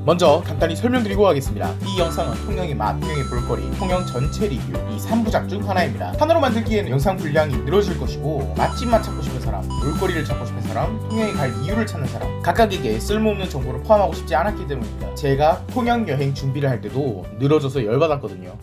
먼저 간단히 설명드리고 가겠습니다. 이 영상은 통영의 맛, 통영의 볼거리, 통영 전체 리뷰 이 3부작 중 하나입니다. 하나로 만들기에는 영상 분량이 늘어질 것이고 맛집만 찾고 싶은 사람, 볼거리를 찾고 싶은 사람, 통영에 갈 이유를 찾는 사람 각각에게 쓸모없는 정보를 포함하고 싶지 않았기 때문입니다. 제가 통영 여행 준비를 할 때도 늘어져서 열받았거든요.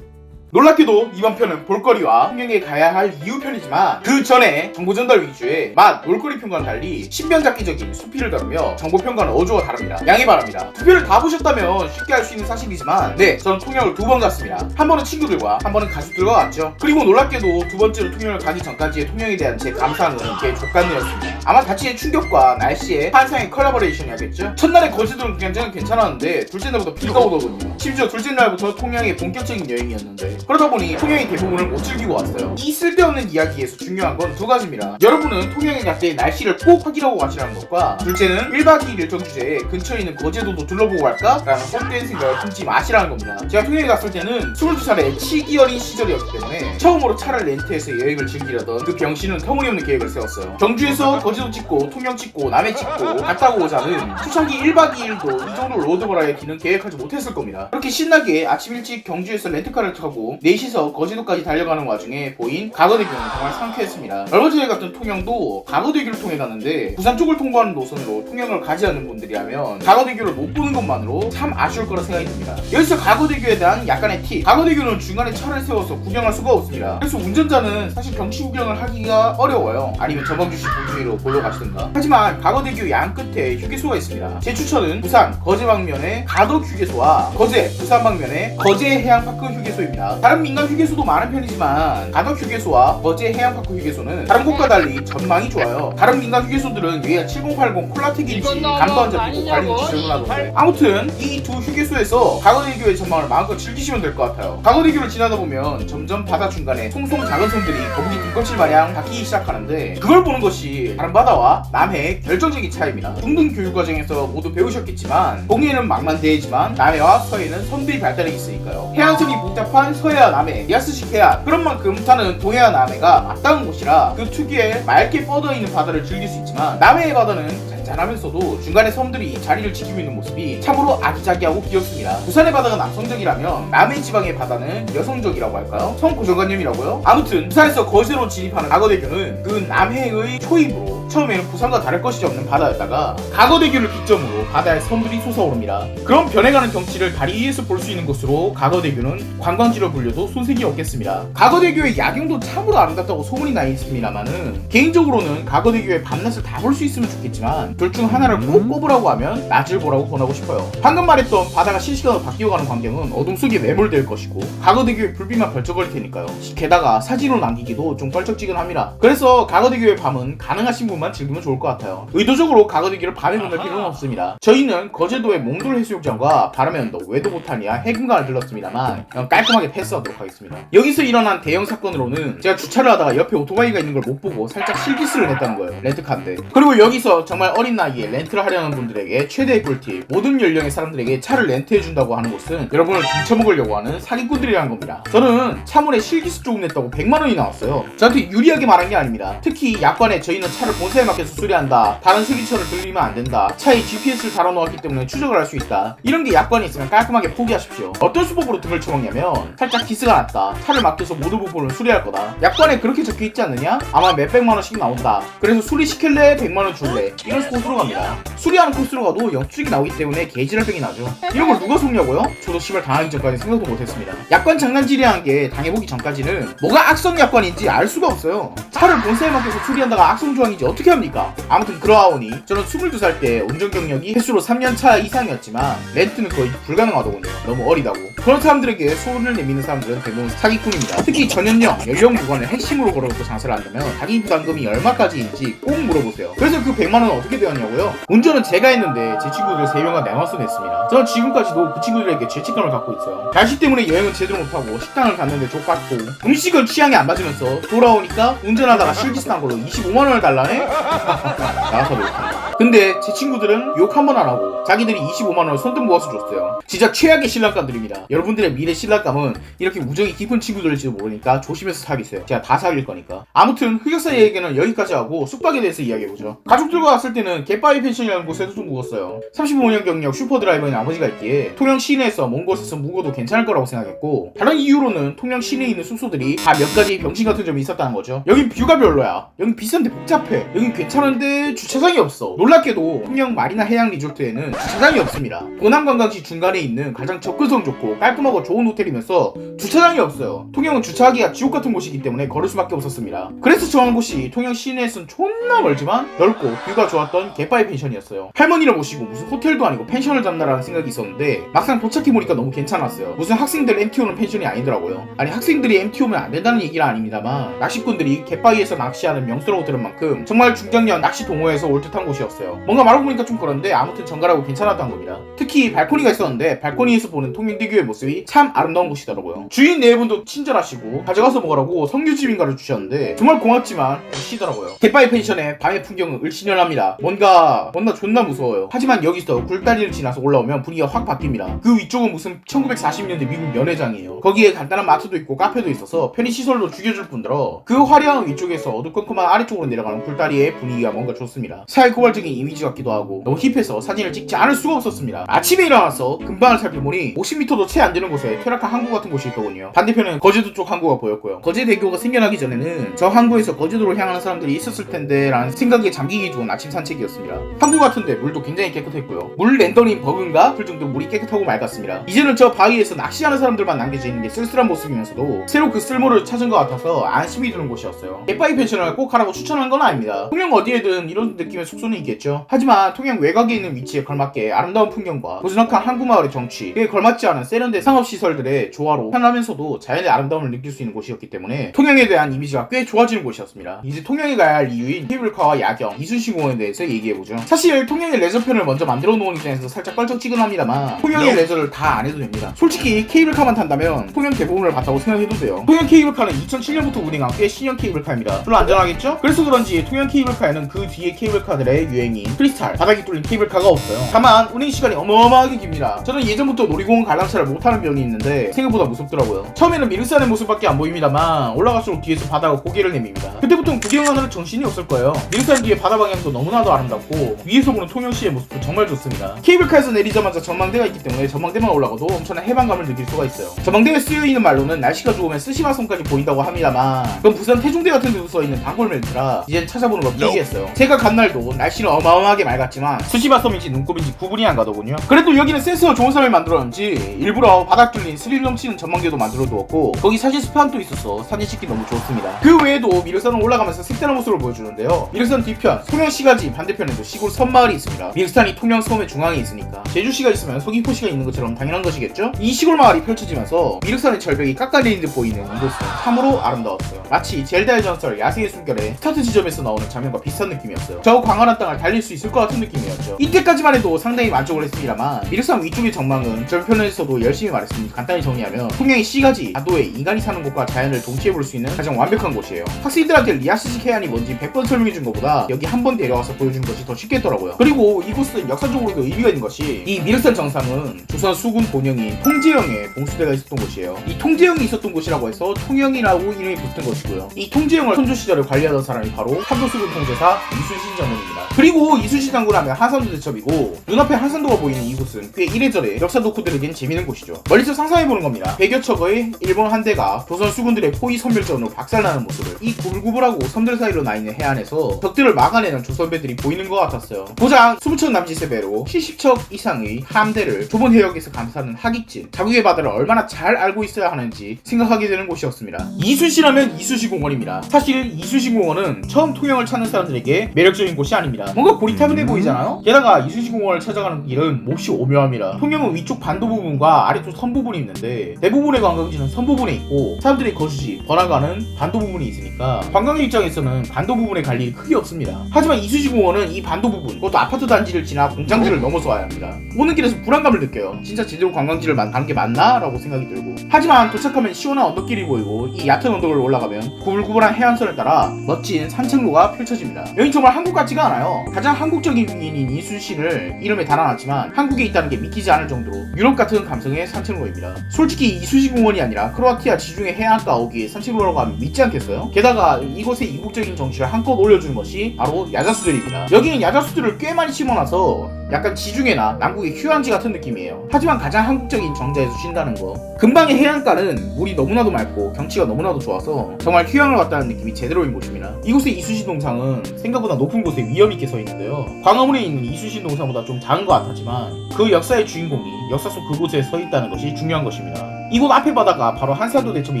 놀랍게도 이번 편은 볼거리와 통영에 가야 할 이유 편이지만 그 전에 정보 전달 위주의 맛, 볼거리 편과는 달리 신변잡기적인 수필을 다루며 정보 편과는 어조가 다릅니다. 양해 바랍니다. 두 편을 다 보셨다면 쉽게 알 수 있는 사실이지만 네, 저는 통영을 2번 갔습니다. 한 번은 친구들과 한 번은 가족들과 갔죠. 그리고 놀랍게도 두 번째로 통영을 가기 전까지의 통영에 대한 제 감상은 제 족간이었습니다. 아마 자취의 충격과 날씨의 환상의 컬래버레이션이었겠죠. 첫날의 거제도는 굉장히 괜찮았는데 둘째 날부터 비가 오더군요. 심지어 둘째 날부터 통영의 본격적인 여행이었는데 그러다 보니 통영의 대부분을 못 즐기고 왔어요. 이 쓸데없는 이야기에서 중요한 건 두 가지입니다. 여러분은 통영에 갈 때 날씨를 꼭 확인하고 가시라는 것과 둘째는 1박 2일 일정 주제에 근처에 있는 거제도도 둘러보고 갈까? 라는 헛된 생각을 품지 마시라는 겁니다. 제가 통영에 갔을 때는 22살의 치기 어린 시절이었기 때문에 처음으로 차를 렌트해서 여행을 즐기려던 그 병신은 터무니없는 계획을 세웠어요. 경주에서 거제도 찍고 통영 찍고 남해 찍고 갔다고 오자는 초창기 1박 2일도 이 정도 로드버라의 길은 계획하지 못했을 겁니다. 그렇게 신나게 아침 일찍 경주에서 렌트카를 타고 4시서 거제도까지 달려가는 와중에 보인 가거대교는 정말 상쾌했습니다. 얼마 전에 갔던 통영도 가거대교를 통해 갔는데 부산 쪽을 통과하는 노선으로 통영을 가지 않는 분들이라면 가거대교를 못 보는 것만으로 참 아쉬울 거라 생각이 듭니다. 여기서 가거대교에 대한 약간의 팁. 가거대교는 중간에 차를 세워서 구경할 수가 없습니다. 그래서 운전자는 사실 경치 구경을 하기가 어려워요. 아니면 저번주시 본주위로 보러 가시든가. 하지만 가거대교 양 끝에 휴게소가 있습니다. 제 추천은 부산 거제 방면의 가덕 휴게소와 거제 부산 방면의 거제 해양파크 휴게소입니다. 다른 민간 휴게소도 많은 편이지만 가덕 휴게소와 거제 해양파크 휴게소는 다른 곳과 달리 전망이 좋아요. 다른 민간 휴게소들은 위에 7080 콜라텍인지 감도 안 잡히고 관리인지 질문하던데 아무튼 이 두 휴게소에서 가거대교의 전망을 마음껏 즐기시면 될 것 같아요. 가거대교를 지나다 보면 점점 바다 중간에 송송 작은 섬들이 거북이 뒷껍질 마냥 바뀌기 시작하는데 그걸 보는 것이 다른 바다와 남해의 결정적인 차이입니다. 중등 교육과정에서 모두 배우셨겠지만 동해는 망만대해지만 남해와 서해는 섬들이 발달해 있으니까요. 해안선이 복잡한 서해와 남해, 리아스식 해안 그런 만큼 부산은 동해와 남해가 맞닿은 곳이라 그 특유의 맑게 뻗어있는 바다를 즐길 수 있지만 남해의 바다는 잔잔하면서도 중간에 섬들이 자리를 지키고 있는 모습이 참으로 아기자기하고 귀엽습니다. 부산의 바다가 남성적이라면 남해 지방의 바다는 여성적이라고 할까요? 성고정관념이라고요? 아무튼 부산에서 거제로 진입하는 가거대교는 그 남해의 초입으로 처음에는 부산과 다를 것이 없는 바다였다가 가거대교를 기점으로 바다에 섬들이 솟아오릅니다. 그런 변해가는 경치를 다리 위에서 볼 수 있는 곳으로 가거대교는 관광지로 불려도 손색이 없겠습니다. 가거대교의 야경도 참으로 아름답다고 소문이 나 있습니다만은 개인적으로는 가거대교의 밤낮을 다 볼 수 있으면 좋겠지만 둘 중 하나를 꼭 꼽으라고 하면 낮을 보라고 권하고 싶어요. 방금 말했던 바다가 실시간으로 바뀌어가는 광경은 어둠 속에 매몰될 것이고 가거대교의 불빛만 벌쩍거릴 테니까요. 게다가 사진으로 남기기도 좀 껄쩍지근합니다. 그래서 가거대교의 밤은 가능하신 분만 즐기면 좋을 것 같아요. 의도적으로 가거대교를 밤에 넘길 필요는 없습니다. 저희는 거제도의 몽돌 해수욕장과 바람연도, 외도보타니아, 해금강을 들렀습니다만 깔끔하게 패스하도록 하겠습니다. 여기서 일어난 대형 사건으로는 제가 주차를 하다가 옆에 오토바이가 있는 걸 못 보고 살짝 실기스를 했다는 거예요. 렌트카인데. 그리고 여기서 정말 어린 나이에 렌트를 하려는 분들에게 최대의 꿀팁. 모든 연령의 사람들에게 차를 렌트해준다고 하는 곳은 여러분을 등쳐먹으려고 하는 사기꾼들이라는 겁니다. 저는 차문에 실기스 조금 냈다고 100만원이 나왔어요. 저한테 유리하게 말한 게 아닙니다. 특히 약관에 저희는 차를 본사에 맡겨서 수리한다, 다른 세기처를 들리면 안 된다, 차에 GPS를 달아놓았기 때문에 추적을 할 수 있다, 이런 게 약관이 있으면 깔끔하게 포기하십시오. 어떤 수법으로 등을 쳐먹냐면 살짝 기스가 났다, 차를 맡겨서 모두 부분을 수리할 거다, 약관에 그렇게 적혀있지 않느냐? 아마 몇백만원씩 나온다, 그래서 수리시킬래? 100만원 줄래? 이런 코스로 갑니다. 수리하는 코스로 가도 영수증이 나오기 때문에 개지랄병이 나죠. 이런 걸 누가 속냐고요? 저도 씨발 당하기 전까지 생각도 못했습니다. 약관 장난질이라는 게 당해보기 전까지는 뭐가 악성 약관인지 알 수가 없어요. 차를 본사에 맡겨서 수리한다가 악성 조항인지 어떻게 합니까? 아무튼 그러하오니 저는 22살 때 운전 경력이 횟수로 3년차 이상이었지만 렌트는 거의 불가능하더군요. 너무 어리다고. 그런 사람들에게 소문을 내미는 사람들은 대부분 사기꾼입니다. 특히 전연령, 연령 구간을 핵심으로 걸어놓고 장사를 한다면 자기 부담금이 얼마까지인지 꼭 물어보세요. 그래서 그 100만원은 어떻게 되었냐고요? 운전은 제가 했는데 제 친구들 3명과 나눠서 냈습니다. 저는 지금까지도 그 친구들에게 죄책감을 갖고 있어요. 날씨 때문에 여행은 제대로 못하고 식당을 갔는데 족같고 음식은 취향에 안 맞으면서 돌아오니까 운전하다가 실기스 난 걸로 25만원을 달라네? 나가서 못합니다. 근데 제 친구들은 욕 한 번 안 하고 자기들이 25만원을 손등 모아서 줬어요. 진짜 최악의 신랑감들입니다. 여러분들의 미래 신랑감은 이렇게 우정이 깊은 친구들일지도 모르니까 조심해서 사귀세요. 제가 다 사귈 거니까. 아무튼 흑역사 얘기는 여기까지 하고 숙박에 대해서 이야기해보죠. 가족들과 왔을 때는 갯바위 펜션이라는 곳에도 좀 묵었어요. 35년 경력 슈퍼드라이버인 아버지가 있기에 통영 시내에서 먼 곳에서 묵어도 괜찮을 거라고 생각했고, 다른 이유로는 통영 시내에 있는 숙소들이 다 몇 가지 병신 같은 점이 있었다는 거죠. 여긴 뷰가 별로야. 여긴 비싼데 복잡해. 여긴 괜찮은데 주차장이 없어. 놀랍게도 통영 마리나 해양 리조트에는 주차장이 없습니다. 도남 관광지 중간에 있는 가장 접근성 좋고 깔끔하고 좋은 호텔이면서 주차장이 없어요. 통영은 주차하기가 지옥 같은 곳이기 때문에 걸을 수밖에 없었습니다. 그래서 정한 곳이 통영 시내에서는 존나 멀지만 넓고 뷰가 좋았던 갯바위 펜션이었어요. 할머니를 모시고 무슨 호텔도 아니고 펜션을 잡나라는 생각이 있었는데 막상 도착해보니까 너무 괜찮았어요. 무슨 학생들 MT 오는 펜션이 아니더라고요. 아니 학생들이 MT 오면 안 된다는 얘기는 아닙니다만 낚시꾼들이 갯바위에서 낚시하는 명소라고 들은 만큼 정말 중장년 낚시 동호회에서 올 듯한 곳이었어요. 뭔가 말하고 보니까 좀 그런데 아무튼 정갈하고 괜찮았던 겁니다. 특히 발코니가 있었는데 발코니에서 보는 통영대교의 모습이 참 아름다운 곳이더라고요. 주인 네 분도 친절하시고 가져가서 먹으라고 석류지빙가를 주셨는데 정말 고맙지만 쉬더라고요. 갯바위 펜션의 밤의 풍경은 을씨년합니다. 뭔가 존나 무서워요. 하지만 여기서 굴다리를 지나서 올라오면 분위기가 확 바뀝니다. 그 위쪽은 무슨 1940년대 미국 연회장이에요. 거기에 간단한 마트도 있고 카페도 있어서 편의시설도 죽여줄 뿐더러 그 화려한 위쪽에서 어두컴컴한 아래쪽으로 내려가는 굴다리의 분위기가 뭔가 좋습니다. 사회고발적인 이미지 같기도 하고 너무 힙해서 사진을 찍지 않을 수가 없었습니다. 아침에 일어나서 근방을 살펴보니 50m도 채 안 되는 곳에 퇴락한 항구 같은 곳이 있더군요. 반대편은 거제도 쪽 항구가 보였고요. 거제대교가 생겨나기 전에는 저 항구에서 거제도로 향하는 사람들이 있었을 텐데 라는 생각에 잠기기 좋은 아침 산책이었습니다. 항구 같은데 물도 굉장히 깨끗했고요. 물 랜덤인 버그인가? 그 정도 물이 깨끗하고 맑았습니다. 이제는 저 바위에서 낚시하는 사람들만 남겨져 있는 게 쓸쓸한 모습이면서도 새로 그 쓸모를 찾은 것 같아서 안심이 드는 곳이었어요. 갯바위 펜션을 꼭 가라고 추천하는 건 아닙니다. 통영 어디에든 이런 느낌의 숙소는 있겠죠. 하지만 통영 외곽에 있는 위치에 걸맞게 아름다운 풍경과 고즈넉한 항구마을의 정취에 걸맞지 않은 세련된 상업시설들의 조화로 편하면서도 자연의 아름다움을 느낄 수 있는 곳이었기 때문에 통영에 대한 이미지가 꽤 좋아지는 곳이었습니다. 이제 통영에 가야 할 이유인 케이블카와 야경, 이순신공원에 대해서 얘기해보죠. 사실 통영의 레저편을 먼저 만들어 놓은 입장에서 살짝 껄쩍지근합니다만 통영의 레저를 다 안 해도 됩니다. 솔직히 케이블카만 탄다면 통영 대부분을 봤다고 생각해도 돼요. 통영 케이블카는 2007년부터 운행한 꽤 신형 케이블카입니다. 별로 안전하겠죠? 그래서 그런지 통영 케이블카에는 그 뒤에 케이블카들의 유행인 크리스탈, 바닥이 뚫린 케이블카가 없어요. 다만 운행 시간이 어마어마하게 깁니다. 저는 예전부터 놀이공원 관람차를 못하는 병이 있는데 생각보다 무섭더라고요. 처음에는 미르산의 모습밖에 안 보입니다만 올라갈수록 뒤에서 바다가 고개를 내밉니다. 그때부터는 구경하느라 정신이 없을 거예요. 미르산 뒤에 바다 방향도 너무나도 아름답고 위에서 보는 통영시의 모습도 정말 좋습니다. 케이블카에서 내리자마자 전망대가 있기 때문에 전망대만 올라가도 엄청난 해방감을 느낄 수가 있어요. 전망대에 쓰여있는 말로는 날씨가 좋으면 스시마섬까지 보인다고 합니다만 그건 부산 태종대 같은 데도 써있는 단골 멘트라 이젠 찾아보는 걸 포기했어요. 제가 간 날도 날씨는 어마어마하게 맑았지만 스시마섬인지 눈곱인지 구분이 안 가더군요. 그래도 여기는 센스가 좋은 사람이 만들었는지 일부러 바닥 뚫린 스릴 넘치는 전망대도 만들어 두었고 거기 사진 스팟도 있어서 사진 찍기 너무 좋습니다. 그 외에도 미륵산은 올라가면서 색다른 모습을 보여주는데요. 미륵산 뒤편 통영시가지 반대편에도 시골 섬마을이 있습니다. 미륵산이 통영섬의 중앙에 있으니까 제주시가 있으면 서귀포시가 있는 것처럼 당연한 것이겠죠? 이 시골 마을이 펼쳐지면서 미륵산의 절벽이 깎아내린 듯 보이는 이곳은 참으로 아름다웠어요. 마치 젤다의 전설 야생의 숨결의 스타트 지점에서 나오는 장면과 비슷한 느낌이었어요. 저 광활한 땅을 달릴 수 있을 것 같은 느낌이었죠. 이때까지만 해도 상당히 만족을 했습니다만 미륵산 위쪽의 전망은 절편에서도 열심히 말했으니 간단히 정리하면 통영의 시가지, 다도에 인간이 사는 곳과 자연을 동시에 볼 수 있는 가장 완벽한 곳이에요. 학생들한테 리아시식 해안이 뭔지 100번 설명해준 것보다 여기 한 번 데려와서 보여준 것이 더 쉽겠더라고요. 그리고 이곳은 역사적으로도 의미가 있는 것이 이 미륵산 정상은 조선 수군 본영인 통제영의 봉수대가 있었던 곳이에요. 이 통제영이 있었던 곳이라고 해서 통영이라고 이름이 붙은 것이고요. 이 통제영을 선조 시절에 관리하던 사람이 바로 한도수군 통제사 이순신 장군입니다. 그리고 이순신 장군 하면 한산도 대첩이고 눈앞에 한산도가 보이는 이곳은 꽤 이래저래 역사 덕후들에겐 재밌는 곳이죠. 멀리서 상상해보는 겁니다. 100여 척의 일본 한대가 조선 수군들의 포위 선멸전으로 박살나는 모습을 이 구불구불하고 섬들 사이로 나있는 해안에서 적들을 막아내는 조선배들이 보이는 것 같았어요. 고작 20척 남짓의 배로 70척 이상의 함대를 좁은 해역에서 감싸는 하객진, 자국의 바다를 얼마나 잘 알고 있어야 하는지 생각하게 되는 곳이었습니다. 이순신하면 이순신공원입니다. 사실 이순신공원은 처음 통영을 찾는 사람들에게 매력적인 곳이 아닙니다. 뭔가 고리타분해 보이잖아요? 게다가 이순신공원을 찾아가는 길은 몹시 오묘합니다. 통영은 위쪽 반도 부분과 아래쪽 선 부분이 있는데 대부분의 관광지는 선 부분에 있고 사람들의 거주지, 번화가는 반도 부분이 있으니까 관광객 입장에서는 반도 부분에 갈 일이 크게 없습니다. 하지만 이순신공원은 이 반도 부분, 그것도 아파트 단지를 지나 공장지를 넘어서 와야 합니다. 오는 길에서 불안감을 느껴요. 진짜 제대로 관광지를 가는 게 맞나? 라고 생각이 들고 하지만 도착하면 시원한 언덕길이 보이고 이 얕은 언덕을 올라가면 구불구불한 해안선을 따라 멋진 산책로가 펼쳐집니다. 여긴 정말 한국 같지가 않아요. 가장 한국적인 위인인 이순신을 이름에 달아놨지만 한국에 있다는 게 믿기지 않을 정도로 유럽 같은 감성의 산책로입니다. 솔직히 이순신 공원이 아니라 크로아티아 지중해 해안가 어귀에 산책로라고 하면 믿지 않겠어요? 게다가 이곳의 이국적인 정치를 한껏 올려주는 것이 바로 야자수들입니다. 여기는 야자수들을 꽤 많이 심어놔서 약간 지중해나 남국의 휴양지 같은 느낌이에요. 하지만 가장 한국적인 정자에서 쉰다는 거. 근방의 해안가는 물이 너무나도 맑고 경치가 너무나도 좋아서 정말 휴양을 왔다는 느낌이 제대로인 곳입니다. 이곳의 이순신 동상은 생각보다 높은 곳에 위험 있게 서 있는데요. 광화문에 있는 이순신 동상보다 좀 작은 것 같았지만 그 역사의 주인공이 역사 속 그곳에 서 있다는 것이 중요한 것입니다. 이곳 앞에 바다가 바로 한산도 대첩이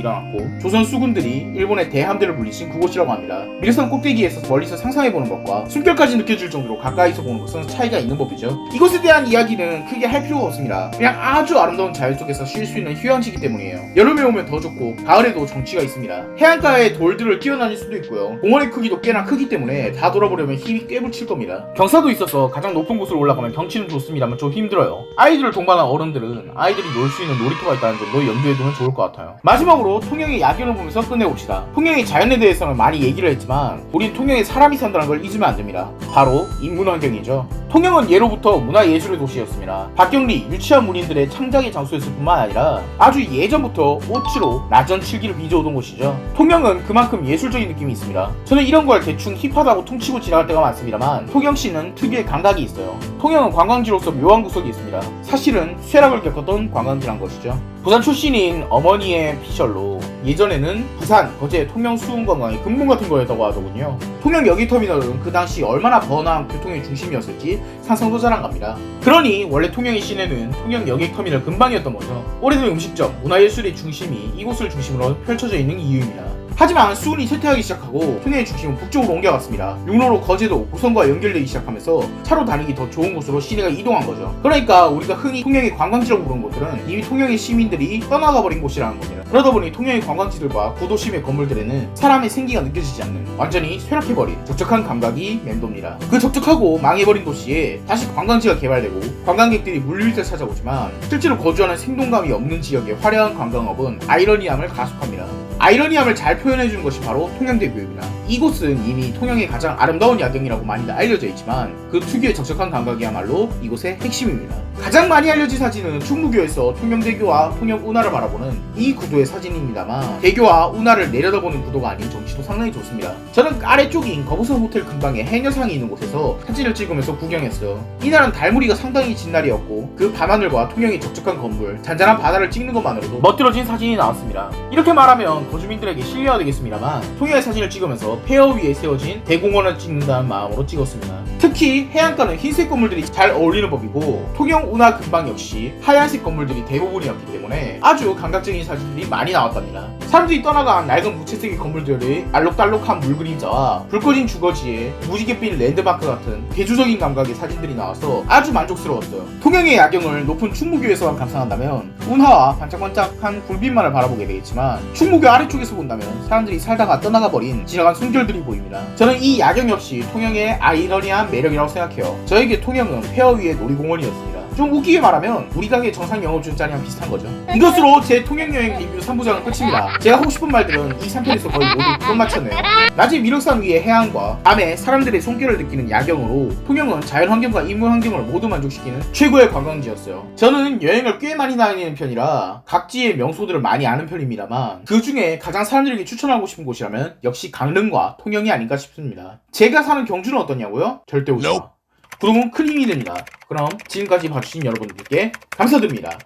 일어났고 조선 수군들이 일본의 대함대를 물리친 그곳이라고 합니다. 밀선 꼭대기에서 멀리서 상상해보는 것과 숨결까지 느껴질 정도로 가까이서 보는 것은 차이가 있는 법이죠. 이곳에 대한 이야기는 크게 할 필요가 없습니다. 그냥 아주 아름다운 자연 속에서 쉴 수 있는 휴양지이기 때문이에요. 여름에 오면 더 좋고 가을에도 정취가 있습니다. 해안가에 돌들을 뛰어다닐 수도 있고요. 공원의 크기도 꽤나 크기 때문에 다 돌아보려면 힘이 꽤 붙일 겁니다. 경사도 있어서 가장 높은 곳으로 올라가면 경치는 좋습니다만 좀 힘들어요. 아이들을 동반한 어른들은 아이들이 놀 수 있는 놀이터가 있다는 점도 염두에 두면 좋을 것 같아요. 마지막으로 통영의 야경을 보면서 끝내봅시다. 통영의 자연에 대해서는 많이 얘기를 했지만 우린 통영에 사람이 산다는 걸 잊으면 안 됩니다. 바로 인문 환경이죠. 통영은 예로부터 문화예술의 도시였습니다. 박경리, 유치한 문인들의 창작의 장소였을 뿐만 아니라 아주 예전부터 오츠로 나전 칠기를 빚어오던 곳이죠. 통영은 그만큼 예술적인 느낌이 있습니다. 저는 이런 걸 대충 힙하다고 퉁치고 지나갈 때가 많습니다만 통영시는 특유의 감각이 있어요. 통영은 관광지로서 묘한 구석이 있습니다. 사실은 쇠락을 겪었던 관광지란 것이죠. 부산 출신인 어머니의 피셜로 예전에는 부산, 거제, 통영 수운관광이 근본 같은 거였다고 하더군요. 통영 여객터미널은 그 당시 얼마나 번화한 교통의 중심이었을지 상상도 잘 안 갑니다. 그러니 원래 통영의 시내는 통영 여객터미널 근방이었던 거죠. 오래된 음식점, 문화예술의 중심이 이곳을 중심으로 펼쳐져 있는 이유입니다. 하지만 수운이 쇠퇴하기 시작하고 통영의 중심은 북쪽으로 옮겨갔습니다. 육로로 거제도, 고성과 연결되기 시작하면서 차로 다니기 더 좋은 곳으로 시내가 이동한 거죠. 그러니까 우리가 흔히 통영의 관광지라고 부르는 곳들은 이미 통영의 시민들이 떠나가버린 곳이라는 겁니다. 그러다 보니 통영의 관광지들과 구도심의 건물들에는 사람의 생기가 느껴지지 않는 완전히 쇠락해버린 적적한 감각이 맴돕니다. 그 적적하고 망해버린 도시에 다시 관광지가 개발되고 관광객들이 물릴 때 찾아오지만 실제로 거주하는 생동감이 없는 지역의 화려한 관광업은 아이러니함을 가속합니다. 아이러니함을 잘 표현해준 것이 바로 통영대교입니다. 이곳은 이미 통영의 가장 아름다운 야경이라고 많이 알려져 있지만 그 특유의 적적한 감각이야말로 이곳의 핵심입니다. 가장 많이 알려진 사진은 충무교에서 통영대교와 통영운하를 바라보는 이 구도의 사진입니다만 대교와 운하를 내려다보는 구도가 아닌 정치도 상당히 좋습니다. 저는 아래쪽인 거부선 호텔 근방에 해녀상이 있는 곳에서 사진을 찍으면서 구경했어요. 이날은 달무리가 상당히 진 날이었고 그 밤하늘과 통영의 적적한 건물, 잔잔한 바다를 찍는 것만으로도 멋들어진 사진이 나왔습니다. 이렇게 말하면 거주민들에게 실례가 되겠습니다만 통영의 사진을 찍으면서 폐허 위에 세워진 대공원을 찍는다는 마음으로 찍었습니다. 특히 해안가는 흰색 건물들이 잘 어울리는 법이고 통영 운하 근방 역시 하얀색 건물들이 대부분이었기 때문에 아주 감각적인 사진들이 많이 나왔답니다. 사람들이 떠나간 낡은 무채색의 건물들의 알록달록한 물그림자와 불 꺼진 주거지에 무지개 핀 랜드마크 같은 대조적인 감각의 사진들이 나와서 아주 만족스러웠어요. 통영의 야경을 높은 충무교에서만 감상한다면 운하와 반짝반짝한 굴빛만을 바라보게 되겠지만 충무교 아래쪽에서 본다면 사람들이 살다가 떠나가버린 지나간 숨결들이 보입니다. 저는 이 야경 역시 통영의 아이러니한 매력이라고 생각해요. 저에게 통영은 폐허 위의 놀이공원이었습니다. 좀 웃기게 말하면 우리 가게 정상 영업중 짜리랑 비슷한 거죠. 이것으로 제 통영여행 리뷰 3부작은 끝입니다. 제가 하고 싶은 말들은 이 3편에서 거의 모두 끝마쳤네요. 낮에 미륵산 위의 해안과 밤에 사람들의 손길을 느끼는 야경으로 통영은 자연환경과 인문환경을 모두 만족시키는 최고의 관광지였어요. 저는 여행을 꽤 많이 다니는 편이라 각지의 명소들을 많이 아는 편입니다만 그 중에 가장 사람들에게 추천하고 싶은 곳이라면 역시 강릉과 통영이 아닌가 싶습니다. 제가 사는 경주는 어떠냐고요? 절대 오지 마. 구독은 큰 힘이 됩니다. 그럼 지금까지 봐주신 여러분들께 감사드립니다.